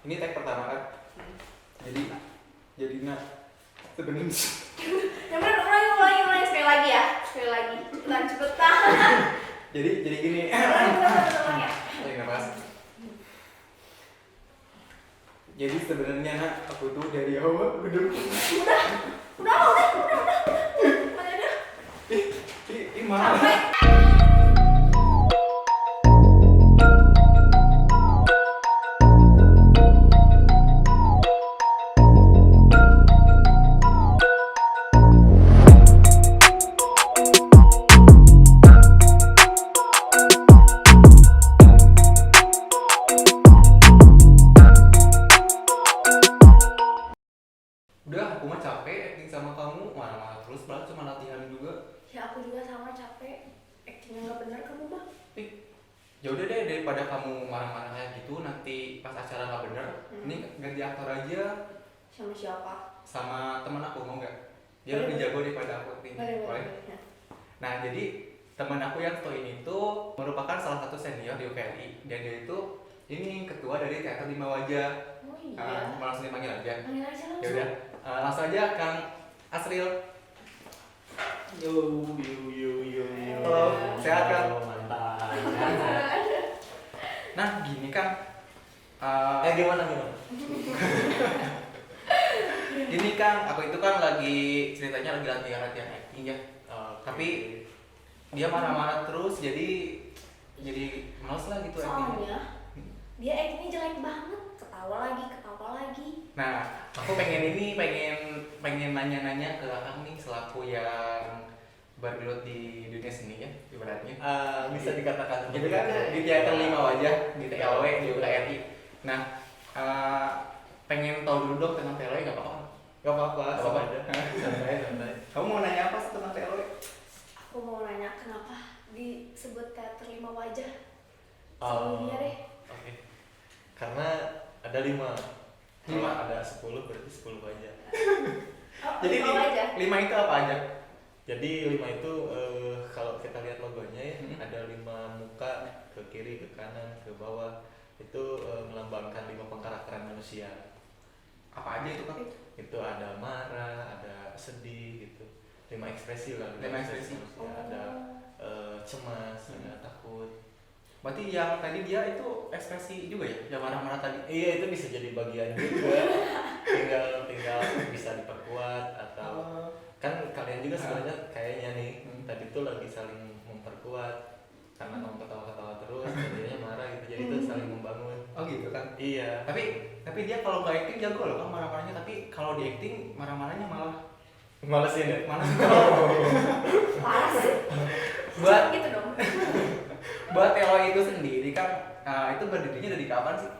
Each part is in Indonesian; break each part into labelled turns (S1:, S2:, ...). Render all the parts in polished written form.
S1: Ini tag pertama kan. Jadi nah sebenarnya
S2: Yang bener ulangi sekali lagi ya. Sekali lagi. Cepetan.
S1: jadi gini.
S2: Ulangi ya.
S1: Tarik nafas. Jadi sebenarnya nak aku tuh dari awal
S2: Udah. Mana
S1: ih mahal.
S2: capek.
S1: Udah, aku mah capek acting sama kamu, marah-marah terus, padahal cuma latihan juga.
S2: Ya aku juga sama capek. Actingnya nggak benar kamu mah.
S1: Ya udah deh, daripada kamu marah-marah kayak gitu, nanti pas acara nggak bener, ini ganti aktor aja
S2: Sama siapa?
S1: sama teman aku, mau nggak? Dia lebih jago daripada aku acting. Boleh?
S2: Ya.
S1: Nah, jadi teman aku yang satu ini tuh merupakan salah satu senior di UPLI, dan dia itu ini ketua dari teater Lima Wajah.
S2: Oh iya.
S1: Mau langsung dipanggil aja.
S2: Panggil aja
S1: Ya
S2: langsung.
S1: udah, langsung aja Kang Asril.
S3: Yo.
S1: Halo, sehat kan?
S3: Mantap.
S1: Nah, gini Kang.
S3: Gimana?
S1: Gini Kang, aku itu kan lagi ceritanya lagi latihan acting ya. Tapi dia marah-marah terus, jadi males lah gitu actingnya.
S2: Soalnya dia actingnya jelek banget. Ketawa lagi.
S1: Nah, aku pengen nanya-nanya ke Akang nih selaku yang bergelut di dunia seni ya, ibaratnya.
S3: Bisa dikatakan
S1: Jadi kan di teater Lima Wajah, di TLW, di UKRI. Nah, pengen tahu dulu dong tentang TLW, nggak apa-apa?
S3: Gak apa-apa,
S1: Nggak apa-apa.
S3: santai.
S1: Kamu mau nanya apa sih tentang TLW?
S2: Aku mau nanya kenapa disebut teater Lima Wajah?
S3: Oh,
S2: Sebelumnya deh.
S3: Oke. Karena ada 5. Ada 10 berarti 10 aja.
S1: Jadi
S2: Lima Wajah.
S1: 5 itu apa aja?
S3: Jadi 5 itu kalau kita lihat logonya ya, ada 5 muka ke kiri, ke kanan, ke bawah. Itu melambangkan 5 pengkarakteran manusia.
S1: Apa aja itu Kang?
S3: Itu ada marah, ada sedih gitu. 5 ekspresi lah.
S1: 5 ekspresi.
S3: manusia. Ada cemas, ada takut.
S1: Berarti yang tadi dia itu ekspresi juga ya, yang marah-marah tadi?
S3: Iya, itu bisa jadi bagian juga. tinggal bisa diperkuat atau kan kalian juga sebenarnya kayaknya nih tadi tuh lagi saling memperkuat karena kamu ketawa-ketawa terus jadinya marah gitu, jadi itu saling membangun.
S1: Oh gitu kan?
S3: Iya.
S1: Tapi dia kalau nggak acting jago loh Kang marah-marahnya, tapi kalau di acting marah-marahnya malah
S3: Malesin ya.
S1: malas.
S2: Parah sih.
S1: buat
S2: Gitu dong.
S1: buat TLW itu sendiri kan, itu berdirinya dari kapan sih?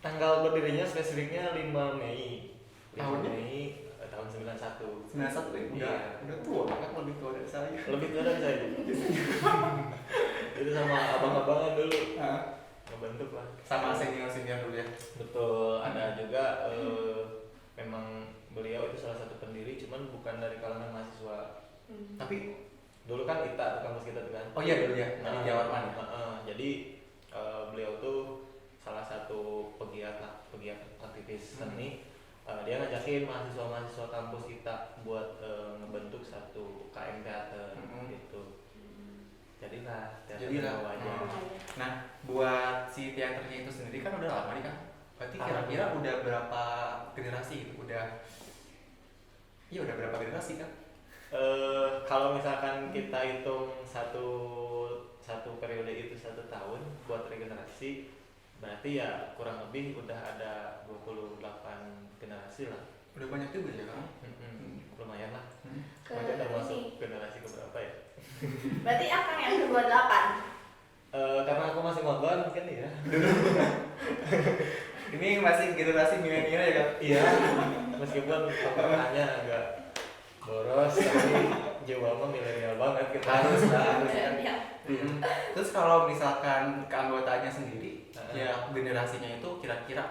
S3: Tanggal berdirinya spesifiknya 5 Mei. 5
S1: Tahunnya?
S3: Mei tahun 91.
S1: 91 ya? Udah tua banget, lebih tua dari saya.
S3: Lebih tua dari saya. Itu sama abang-abangan dulu
S1: Ah,
S3: ngebentuk lah.
S1: sama senior-senior dulu ya.
S3: Betul, ada juga memang beliau itu salah satu pendiri, cuman bukan dari kalangan mahasiswa.
S1: Tapi
S3: Dulu kan ITA tuh kampus kita tuh kan.
S1: oh iya dulu ya, di Jawa Barat ya.
S3: Jadi beliau tuh salah satu pegiat aktivis seni. Dia ngajakin mahasiswa kampus kita buat ngebentuk satu KM teater gitu. Jadilah teater Lima Wajah.
S1: Nah, buat si teaternya itu sendiri kan udah lama nih kan? Berarti kira-kira udah berapa generasi gitu? Udah berapa generasi kan?
S3: Kalau misalkan kita hitung satu periode itu 1 tahun buat regenerasi, berarti ya kurang lebih udah ada 28 generasi lah.
S1: Udah banyak juga ya kan?
S3: Lumayan lah.
S2: Ke
S3: Udah masuk
S2: ini.
S3: generasi keberapa ya?
S2: Berarti Akang yang ke-28.
S3: Karena aku masih ngobrol mungkin ya.
S1: Ini masih generasi milenial ya kan?
S3: Iya. Meskipun pertanyaannya agak boros, tapi jiwa mah milenial banget kita.
S1: Harus kan?
S2: Ya.
S1: Terus kalau misalkan keanggotanya sendiri, ya generasinya itu kira-kira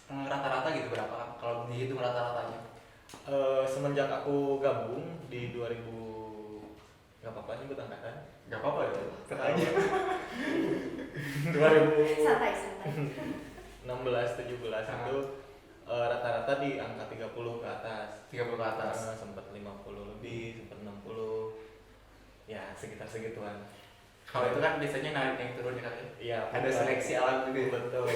S1: rata-rata gitu berapa kan? Kalau dihitung rata-ratanya?
S3: Semenjak aku gabung di 2000, nggak apa-apa nyebut angkatan.
S1: Gak apa-apa ya?
S3: Aja. 2000.
S2: Santai.
S3: 16 17 itu rata-rata di angka 30 ke atas.
S1: 30 ke atas.
S3: Sempat 50 lebih, sempat 60. Ya, sekitar segituan.
S1: Kalau itu kan biasanya naik turun ya kan?
S3: Iya,
S1: Ada seleksi alam juga.
S3: Betul.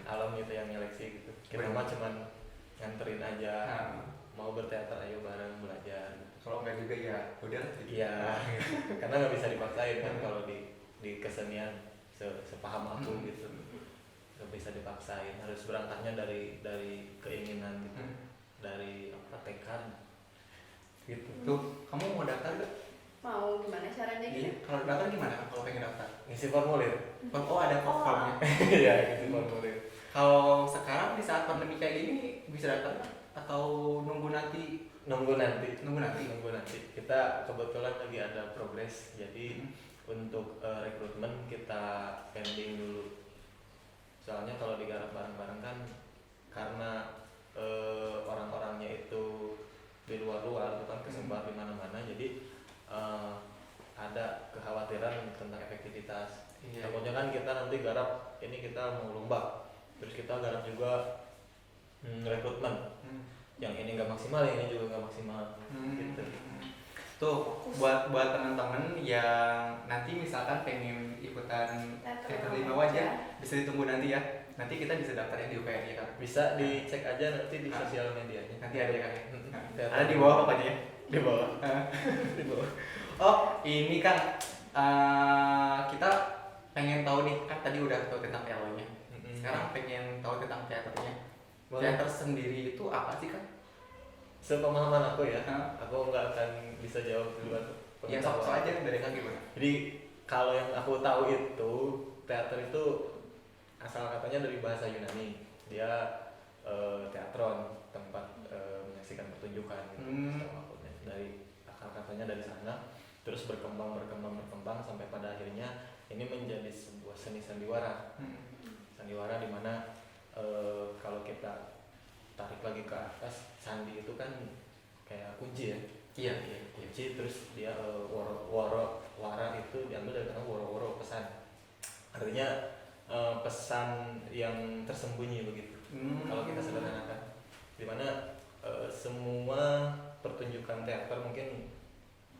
S3: Alam itu yang nyeleksi gitu. Kita mah cuman nganterin aja. Mau berteater ayo bareng belajar.
S1: Kalau enggak juga ya udah.
S3: Iya. Karena nggak bisa dipaksain kan kalau di kesenian sepaham aku gitu. Nggak bisa dipaksain, harus berangkatnya dari keinginan gitu. Dari tekad gitu.
S1: Tuh, kamu mau daftar gak?
S2: Mau gimana caranya gitu?
S1: Iya, kalau daftar gimana kalau pengen daftar?
S3: Ngisi formulir.
S1: Oh, ada formnya.
S3: Iya, ngisi formulir.
S1: Kalau sekarang di saat pandemi kayak gini bisa daftar nggak? Atau nunggu nanti?
S3: Nunggu nanti. Kita kebetulan lagi ada progres, jadi untuk rekrutmen kita pending dulu. Soalnya kalau digarap bareng-bareng kan karena orang-orangnya itu di luar-luar itu kan kesebar di mana-mana, jadi ada kekhawatiran tentang efektivitas.
S1: Iya.
S3: Takutnya kan kita nanti garap ini kita mau lomba, terus kita garap juga rekrutmen. Yang ini nggak maksimal, yang ini juga nggak maksimal. Gitu.
S1: Tuh buat teman-teman yang nanti misalkan pengen ikutan teater 5 wajah bisa ditunggu nanti ya. Nanti kita bisa daftarnya di UPN ya kan.
S3: Bisa dicek aja nanti di sosial medianya.
S1: Nanti ada ya kan.
S3: Teater.
S1: Ada di bawah pokoknya ya.
S3: Di bawah. Di bawah.
S1: Oh, ini kan kita pengen tahu nih, kan tadi udah tahu tentang LO-nya. Sekarang pengen tahu tentang teaternya. Teater sendiri itu apa sih kan?
S3: Sepemahaman aku ya, aku nggak akan bisa jawab di luar
S1: Ya sok aja dari kan gimana?
S3: Jadi kalau yang aku tahu itu teater itu asal katanya dari bahasa Yunani. Dia teatron, tempat menyaksikan pertunjukan gitu. Dari akal katanya dari sana, terus berkembang sampai pada akhirnya ini menjadi sebuah seni sandiwara. Sandiwara di mana kalau kita tarik lagi ke atas, sandi itu kan kayak kunci ya.
S1: Iya.
S3: Kunci, terus dia wara itu diambil dari kata woro pesan. Artinya pesan yang tersembunyi begitu. Kalau kita sederhanakan, dimana semua pertunjukan teater mungkin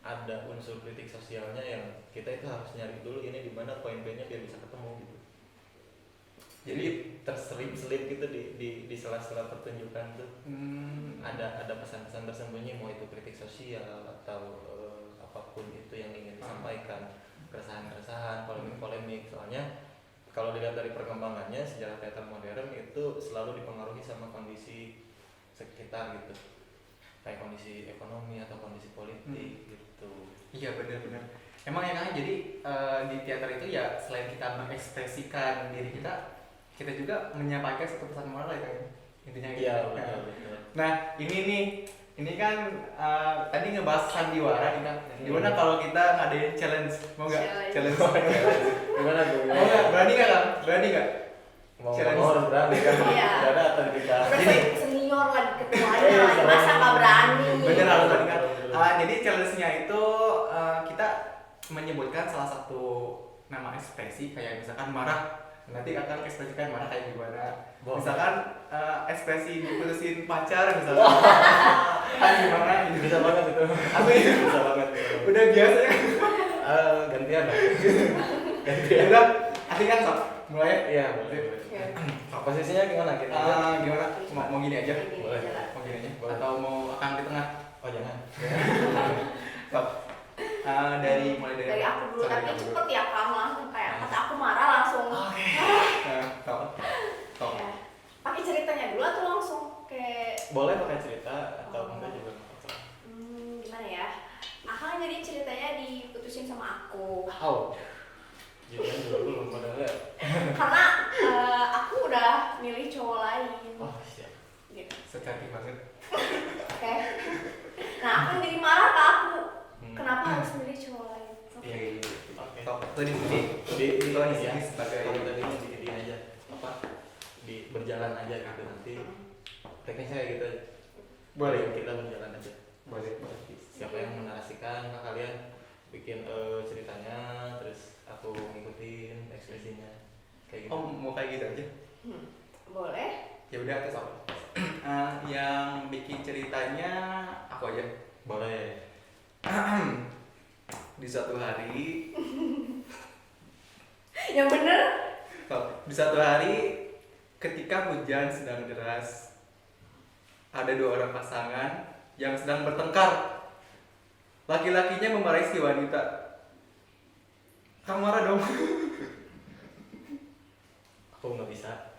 S3: ada unsur kritik sosialnya yang kita itu harus nyari dulu ini di mana poin B-nya biar bisa ketemu gitu. Jadi terselip-selip gitu di sela-sela pertunjukan tuh ada pesan-pesan tersembunyi, mau itu kritik sosial atau apapun itu yang ingin disampaikan, keresahan-keresahan, polemik-polemik. Soalnya kalau dilihat dari perkembangannya sejarah teater modern itu selalu dipengaruhi sama kondisi sekitar gitu, kayak kondisi ekonomi atau kondisi politik gitu.
S1: Iya benar-benar. Emang ya kan, jadi di teater itu ya selain kita mengekspresikan diri kita juga menyampaikan satu pesan moral ya kan, intinya gitu.
S3: Iya betul.
S1: Nah ini kan tadi ngebahas sandiwara nih kan. Gimana kalau kita ngadain challenge, mau nggak? Challenge.
S3: Gimana tuh?
S1: Mau nggak? Berani nggak?
S3: Mau
S1: Challenge.
S3: berani kan?
S2: Iya.
S3: Ada atau kita?
S2: Udah senior lagi ketuanya, masa nggak berani?
S1: Bener harus berani kan. Jadi challenge-nya itu kita menyebutkan salah satu nama ekspresi, kayak misalkan marah. Nanti akan ekspresikan marah kayak gimana. Misalkan ekspresi diputusin pacar misalkan. Kan gimana gitu.
S3: Bisa banget itu.
S1: Aku ya
S3: Bisa banget.
S1: udah biasa ya.
S3: Gantian lah.
S1: Ya udah, asik kan Sob? Mulai.
S3: Iya boleh. Posisinya gimana kita?
S1: Gimana? Mau gini aja?
S3: Boleh.
S1: Mau gini aja?
S3: Boleh.
S1: Atau mau akan di tengah?
S3: Oh jangan.
S1: Sob. Mulai
S2: Dari aku dulu,
S1: Sorry,
S2: tapi
S1: kamu dulu.
S2: cepet ya kamu langsung kayak kata aku marah langsung.
S1: Sob.
S2: Ya. Pakai ceritanya dulu atau langsung kayak
S3: Boleh pakai cerita atau enggak juga.
S2: gimana ya? Akang jadi ceritanya diputusin sama aku.
S3: How? Jangan juga belum padahal ya.
S2: Karena aku udah milih cowok lain.
S3: Oh siap.
S2: Gitu.
S1: Secantik banget.
S2: Oke. Nah, aku jadi marah ke aku. Kenapa harus milih cowok lain?
S1: Iya.
S3: Oke.
S1: Sob, itu di sini.
S3: Di
S1: ya
S3: ya
S1: sebagai
S3: kamu tadi di aja apa di berjalan aja gitu nanti teknisnya kayak gitu aja.
S1: Boleh.
S3: Kita berjalan aja.
S1: Boleh.
S3: Siapa yang menarasikan, kalian bikin ceritanya, terus aku ngikutin ekspresinya. kayak gitu.
S1: Oh, mau kayak gitu aja?
S2: Boleh.
S1: Ya udah, terus apa? Yang bikin ceritanya aku aja.
S3: Boleh.
S1: Di suatu hari,
S2: Yang bener.
S1: di suatu hari ketika hujan sedang deras, ada dua orang pasangan yang sedang bertengkar. Laki-lakinya memarahi si wanita. Kamu marah dong.
S3: Aku nggak bisa.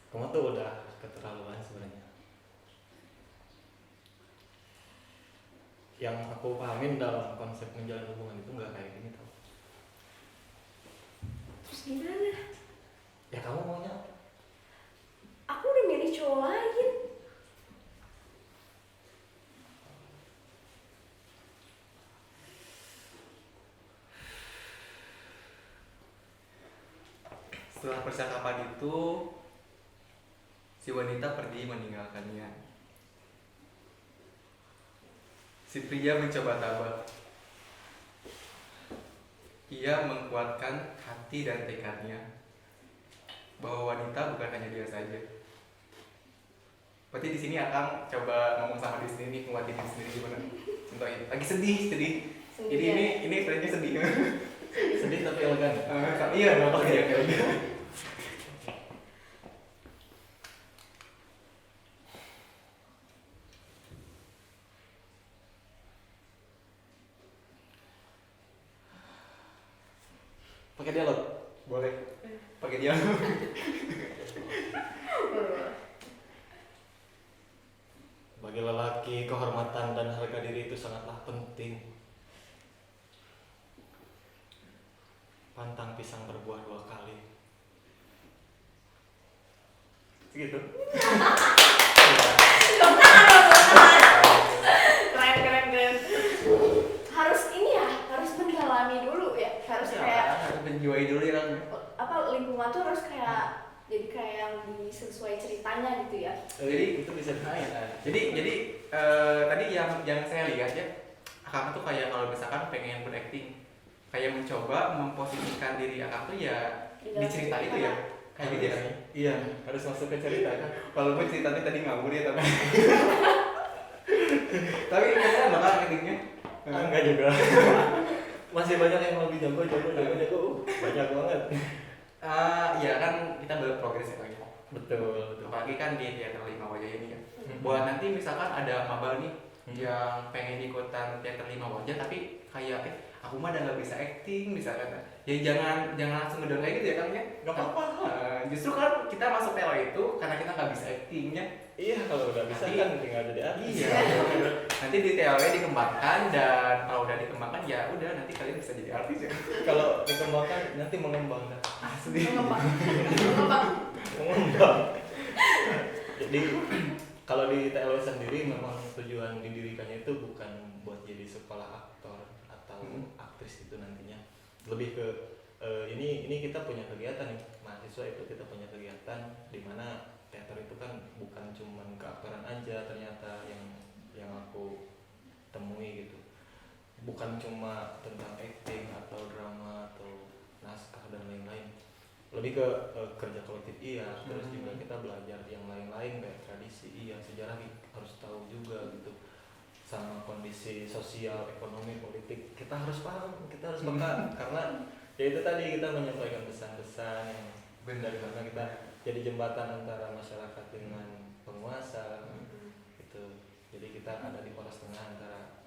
S3: Kamu tuh udah keterlaluan sebenarnya. Yang aku pahamin dalam konsep menjalin hubungan itu nggak kayak gini tau.
S2: Terus gimana?
S3: Ya kamu maunya apa?
S2: Aku udah milih cowok lain.
S1: Setelah percakapan itu, si wanita pergi meninggalkannya. Si pria mencoba tabah. Ia menguatkan hati dan tekadnya bahwa wanita bukan hanya dia saja. Berarti di sini akan coba ngomong sama diri sendiri, nguatin diri sendiri gimana? Contohnya, lagi sedih. Jadi ini friendnya sedih.
S3: Sedih tapi elegan.
S1: Iya, kenapa dia kayak gitu?
S3: Pakai dialog.
S1: Boleh. Pakai dia.
S3: Bagi lelaki, kehormatan dan harga diri itu sangatlah penting. Pantang pisang berbuah 2 kali.
S1: Segitu.
S2: Keren. Harus ini ya, harus mendalami dulu ya. Harus kayak
S1: Harus menjiwai dulu ya kan.
S2: apa, lingkungan tuh harus kayak jadi kayak yang sesuai ceritanya gitu ya.
S3: Jadi itu bisa ditanya.
S1: Jadi tadi yang saya lihat ya, Akang tuh kayak kalau misalkan pengen berakting, kayak mencoba memposisikan diri Akang tuh ya di cerita itu ya, kayak gitu ya.
S3: Iya, harus masuk ke cerita kan.
S1: Walaupun ceritanya tadi ngawur ya tapi. Tapi kira bakal aktingnya.
S3: Enggak juga. Masih banyak yang lebih jago. Banyak banget.
S1: Ya kan kita berprogres ya lagi.
S3: Betul.
S1: Apalagi kan di teater 5 wajah ini ya. Buat nanti misalkan ada maba nih yang pengen ikutan teater 5 wajah tapi kayak aku mah udah nggak bisa acting misalkan, ya jangan langsung ngedon kayak gitu ya kan ya.
S3: Nggak apa-apa.
S1: Justru kan kita masuk TO itu karena kita nggak bisa actingnya.
S3: Iya, kalau udah bisa
S1: Nanti-
S3: kan tinggal jadi artis.
S1: Iya. Nanti di TO dikembangkan, dan kalau udah dikembangkan ya udah nanti kalian bisa jadi artis ya.
S3: Kalau dikembangkan nanti mengembang kan.
S1: Asli.
S2: Mengembang.
S3: Jadi kalau di TLW sendiri memang tujuan didirikannya itu bukan buat jadi sekolah aktor atau aktris itu nantinya. Lebih ke ini kita punya kegiatan nih, mahasiswa itu kita punya kegiatan di mana teater itu kan bukan cuman keaktoran aja ternyata yang aku temui gitu. Bukan cuma tentang acting atau drama atau naskah dan lain-lain. Lebih ke kerja kolektif iya, terus juga kita belajar yang lain-lain kayak tradisi iya, sejarah harus tahu juga gitu, sama kondisi sosial, ekonomi, politik kita harus paham, kita harus peka karena ya itu tadi kita menyampaikan pesan-pesan yang benar karena kita jadi jembatan antara masyarakat dengan penguasa gitu. Jadi kita ada di poros tengah antara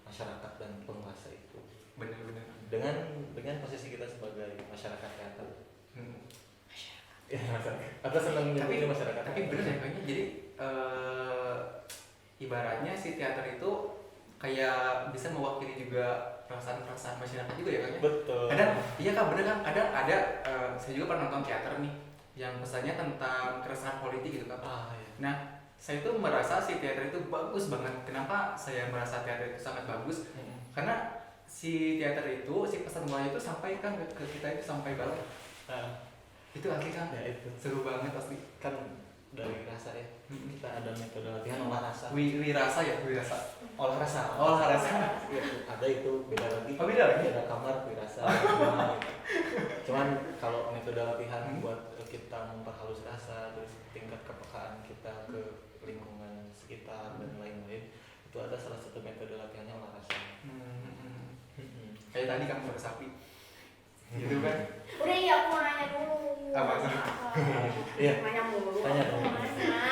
S3: masyarakat dan penguasa itu.
S1: Benar-benar.
S3: Dengan posisi kita sebagai masyarakat teater. Ya, aku senang
S1: Tapi
S3: nyebutnya masyarakat.
S1: Tapi bener ya kayaknya, jadi ibaratnya si teater itu kayak bisa mewakili juga perasaan-perasaan masyarakat juga ya kayaknya.
S3: Betul.
S1: Kadang iya kan bener kan, kadang ada saya juga pernah nonton teater nih yang pesannya tentang keresahan politik gitu kan.
S3: Iya.
S1: Nah, saya itu merasa si teater itu bagus banget. Kenapa saya merasa teater itu sangat bagus? Karena si teater itu, si pesan mulanya itu sampaikan ke kita itu sampai banget. Itu asli kan?
S3: Ya itu
S1: Seru banget asli.
S3: kan dari rasa ya. Kita ada metode latihan olah rasa.
S1: Wirasa ya, wirasa.
S3: Olah rasa.
S1: Olah rasa.
S3: Ya, ada itu beda lagi.
S1: Oh, beda lagi?
S3: Ada kamar wirasa. Nah, gitu. Cuman kalau metode latihan buat kita memperhalus rasa, terus tingkat kepekaan kita ke lingkungan sekitar dan lain-lain, itu ada salah satu metode latihannya olah rasa.
S1: Kayak tadi kamu suara sapi gitu kan.
S2: Udah iya, aku mau nanya dulu.
S1: Apa?
S3: Iya.
S2: Nanya mulu.
S3: Tanya
S2: Aku
S3: dong.
S2: mau nanya.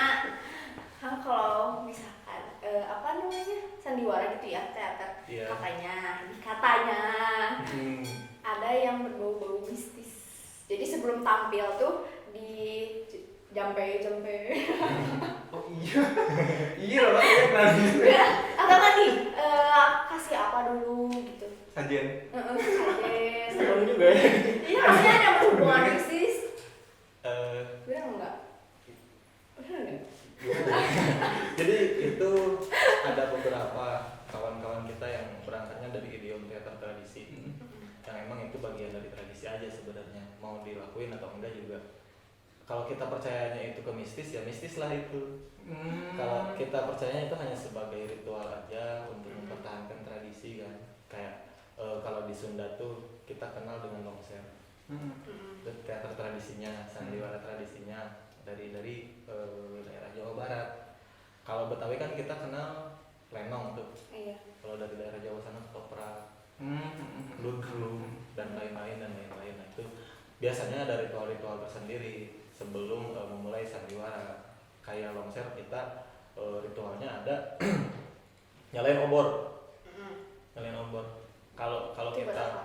S2: Kan kalau misalkan apa namanya sandiwara gitu ya teater,
S3: Iya.
S2: katanya ada yang berbau-bau mistis. Jadi sebelum tampil tuh di jampe.
S1: Oh iya. Iya loh, kan.
S2: Atau kan kasih apa dulu gitu.
S1: Sajian.
S2: Sajes.
S3: Seru juga ya.
S2: Iya, maksudnya ada berhubungan mistis. Bener enggak?
S3: Jadi itu ada beberapa kawan-kawan kita yang berangkatnya dari idiom teater tradisi, yang emang itu bagian dari tradisi aja sebenarnya, mau dilakuin atau enggak juga. Kalau kita percayanya itu ke mistis, ya mistis lah itu. Kalau kita percayanya itu hanya sebagai ritual aja untuk mempertahankan tradisi kan. Kayak kalau di Sunda tuh kita kenal dengan longser, itu teater tradisinya, sandiwara tradisinya dari daerah Jawa Barat. Kalau Betawi kan kita kenal lenong tuh.
S2: Iya.
S3: Kalau dari daerah Jawa sana ketoprak, ludruk dan lain-lain. Nah itu biasanya ada ritual-ritual tersendiri sebelum memulai sandiwara. Kayak longser kita ritualnya ada nyalain obor. Nyalain obor. Kalau
S2: Itu buat
S3: kita
S2: apa?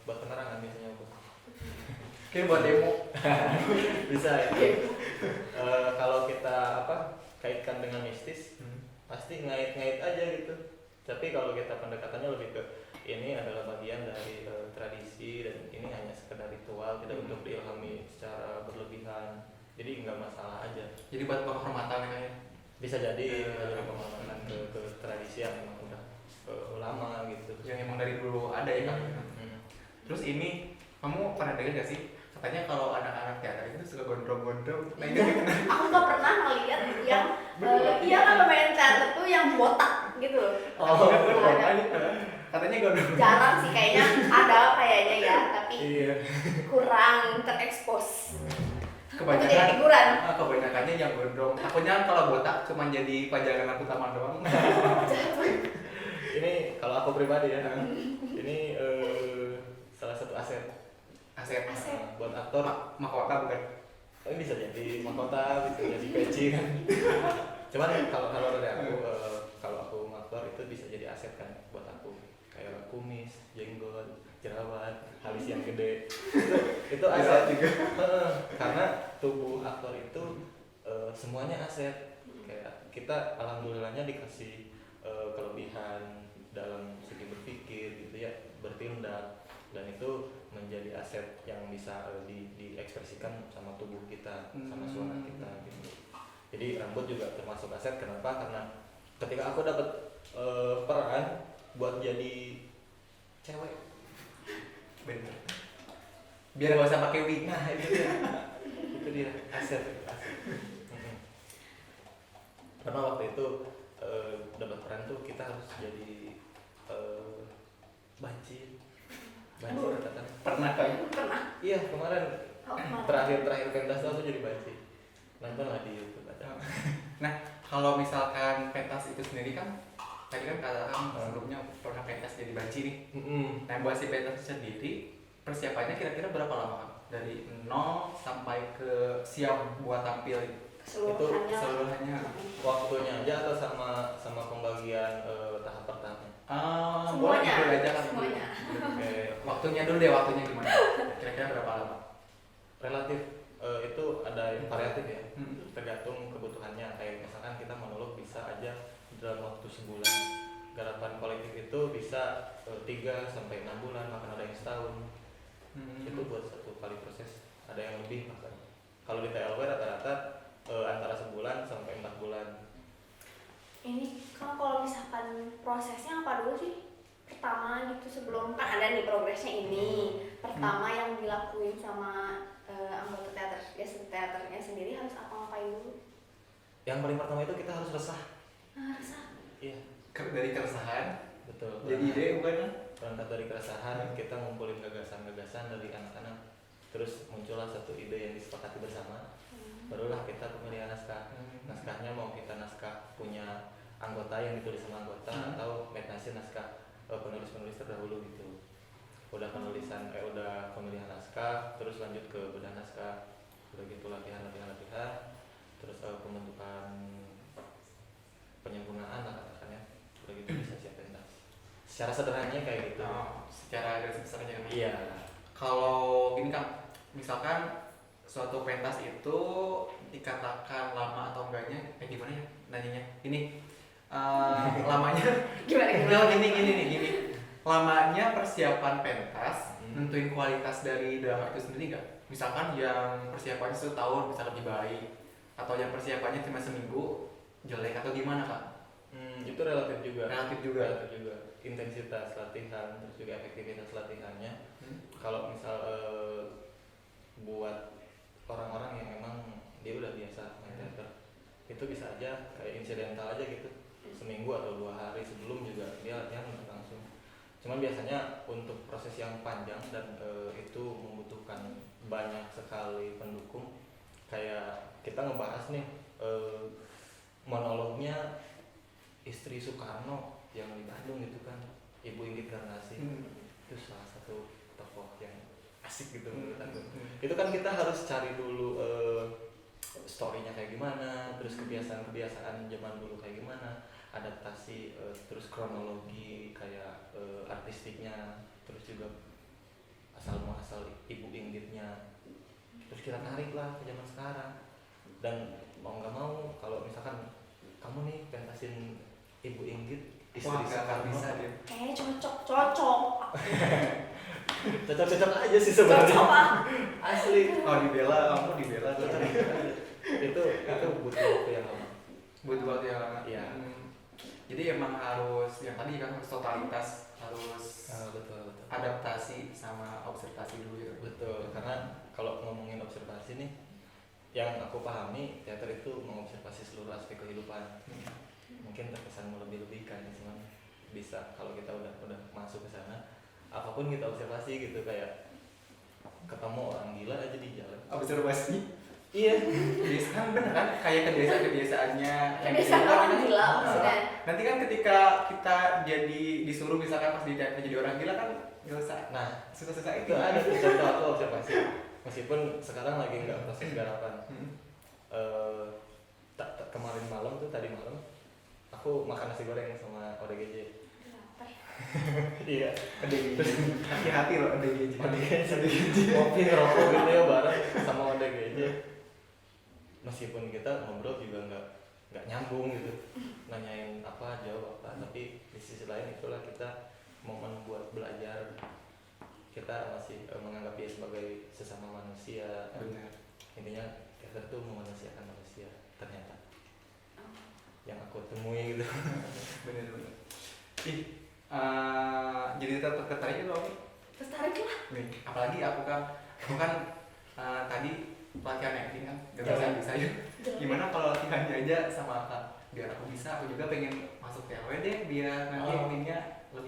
S3: buat penerangan biasanya Bu.
S1: Kayak buat demo.
S3: Bisa ya. Kalau kita kaitkan dengan mistis, pasti ngait-ngait aja gitu. Tapi kalau kita pendekatannya lebih ke ini adalah bagian dari tradisi dan ini hanya sekedar ritual, tidak untuk diilhami secara berlebihan. Jadi nggak masalah aja.
S1: Jadi buat penghormatan ya.
S3: Bisa jadi ada penghormatan ke tradisi yang memang udah lama gitu.
S1: Yang emang dari dulu ada ya kan. Terus ini kamu pernah dengar gak sih? Katanya kalau anak-anak teater itu suka gondrong-gondrong. Nah itu gimana?
S2: Aku nggak pernah ngeliat yang iya kan pemain teater tuh yang botak gitu loh.
S3: Oh,
S1: Katanya gondrong.
S2: Jarang sih kayaknya, ada kayaknya ya, tapi
S3: Iya.
S2: kurang terekspos. Untuk jadi
S1: Kebanyakan
S2: figuran.
S1: kebanyakannya yang gondrong. Takutnya kalau botak cuma jadi pajangan utama doang.
S3: Ini kalau aku pribadi ya, ini salah satu aset
S1: Aset.
S3: buat aktor.
S1: Mahkota bukan?
S3: Ini bisa jadi mahkota, bisa jadi peci kan. Cuman kalau dari aku, kalau aku aktor itu bisa jadi aset kan buat aku. Kayak kumis, jenggot, jerawat, alis yang gede. Itu aset juga. Karena tubuh aktor itu semuanya aset. Kayak kita alhamdulillahnya dikasih kelebihan dalam segi berpikir gitu ya, bertindak, dan itu menjadi aset yang bisa diekspresikan sama tubuh kita, sama suara kita gitu. Jadi rambut juga termasuk aset. Kenapa? Karena ketika aku dapat peran buat jadi cewek,
S1: Bener. Biar gak usah pakai wig.
S3: nah itu dia aset. Karena waktu itu dapat peran tuh kita harus jadi banci katakan.
S1: Pernah kan?
S2: Pernah.
S3: Iya kemarin
S2: Oh,
S3: terakhir pentas tuh aku jadi banci. Nonton lah di YouTube ada.
S1: Nah, kalau misalkan pentas itu sendiri kan tadi kan katakan sebelumnya pernah pentas jadi banci nih. Nah, buat si pentas sendiri persiapannya kira-kira berapa lama kan? Dari 0 sampai ke siap buat tampil keseluruhannya.
S3: Waktunya aja atau sama pembagian tahap pertama?
S1: Boleh
S2: Semuanya.
S1: gitu aja kan.
S2: Semuanya.
S3: Oke,
S1: Waktunya dulu deh, waktunya gimana? Kira-kira berapa lama?
S3: relatif itu ada yang variatif ya,
S1: Hmm.
S3: tergantung kebutuhannya. Kayak misalkan kita monolog bisa aja dalam waktu sebulan. Garapan kolektif itu bisa 3 sampai 6 bulan, bahkan ada yang setahun. Itu buat satu kali proses, ada yang lebih bahkan. Kalau di TLW rata-rata antara sebulan sampai 4 bulan.
S2: Ini kan kalau misalkan prosesnya apa dulu sih? Pertama gitu sebelum kan ada nih progresnya ini. Pertama yang dilakuin sama anggota teaternya sendiri harus apa ngapain dulu?
S3: Yang paling pertama itu kita harus resah.
S2: Nah, resah.
S3: Iya,
S1: Dari keresahan
S3: betul.
S1: jadi ide bukan?
S3: berangkat dari keresahan kita ngumpulin gagasan-gagasan dari anak-anak, terus muncullah satu ide yang disepakati bersama, barulah kita pemilihan naskah. Naskahnya mau kita naskah punya anggota yang ditulis sama anggota atau meditasi naskah penulis-penulis terdahulu gitu. Udah pemilihan naskah, terus lanjut ke bedah naskah, udah gitu latihan, terus pembentukan penyempurnaan lah katakannya, udah gitu bisa siap pentas. Secara sederhananya kayak gitu.
S1: Secara garis besarnya.
S3: Iya.
S1: Kalau gini Kang, misalkan suatu pentas itu dikatakan lama atau enggaknya, gimana ya nanyanya? Ini lamanya gini. Lamanya persiapan pentas nentuin kualitas dari drama itu sendiri nggak? Misalkan yang persiapannya 1 tahun bisa lebih baik, atau yang persiapannya cuma seminggu jelek atau gimana Kak?
S3: Itu relatif juga. Intensitas latihan, terus juga efektivitas latihannya. Kalau misal buat orang-orang yang memang dia udah biasa main teater, itu bisa aja kayak insidental aja gitu, seminggu atau 2 hari sebelum juga dia latihan langsung. Cuman biasanya untuk proses yang panjang dan itu membutuhkan banyak sekali pendukung. Kayak kita ngebahas nih monolognya istri Soekarno yang di Bandung gitu kan, Ibu Inggit Garnasi. Itu salah satu tokoh yang asik gitu menurut aku. Itu kan kita harus cari dulu story-nya kayak gimana, terus kebiasaan-kebiasaan zaman dulu kayak gimana, adaptasi, terus kronologi kayak artistiknya, terus juga asal muasal Ibu Inggitnya, terus kita tarik lah ke zaman sekarang. Dan mau nggak mau kalau misalkan kamu nih pentasin Ibu Inggit istri Soekarno,
S1: bisa dia.
S2: Cocok.
S3: cocok aja sih sebenarnya. Asli.
S1: Kamu dibela.
S3: itu butuh waktu yang lama.
S1: Iya. Jadi emang harus yang tadi kan harus totalitas, harus
S3: Betul.
S1: adaptasi sama observasi dulu gitu.
S3: Betul, karena kalau ngomongin observasi nih, yang aku pahami teater itu mengobservasi seluruh aspek kehidupan. Mungkin terkesan melebih-lebihkan, cuman bisa kalau kita udah masuk ke sana, apapun kita observasi gitu, kayak ketemu orang gila aja di jalan.
S1: Observasi.
S3: Iya.
S1: Kebiasaan bener kan? Kayak kebiasaannya yang
S2: Kebiasaan
S1: di luar
S2: orang
S1: kan?
S2: gila maksudnya.
S1: Nanti kan ketika kita jadi disuruh misalkan pas di teater jadi orang gila kan nggak usah.
S3: Nah,
S1: Susah-susah
S3: itu ada tuh contoh aku observasi. Meskipun sekarang lagi nggak proses garapan. Kemarin malam tuh, tadi malam aku makan nasi goreng sama ODGJ. Iya.
S1: Hati-hati loh ODGJ.
S3: Kopi ngerokok gitu ya bareng sama ODGJ. Meskipun kita ngobrol juga nggak nyambung gitu, nanyain apa jawab apa, tapi di sisi lain itulah kita momen buat belajar. Kita masih menganggap dia sebagai sesama manusia.
S1: Benar.
S3: Intinya teater tuh memanusiakan manusia ternyata. Yang aku temui gitu.
S1: Benar. Jadi tertarik loh.
S2: Tertarik lah.
S1: Nih, apalagi aku kan tadi pelatihan acting kan, gak bisa ya. Gimana kalau latihannya aja sama Kak? Biar aku bisa, aku juga pengen masuk TW deh biar nanti actingnya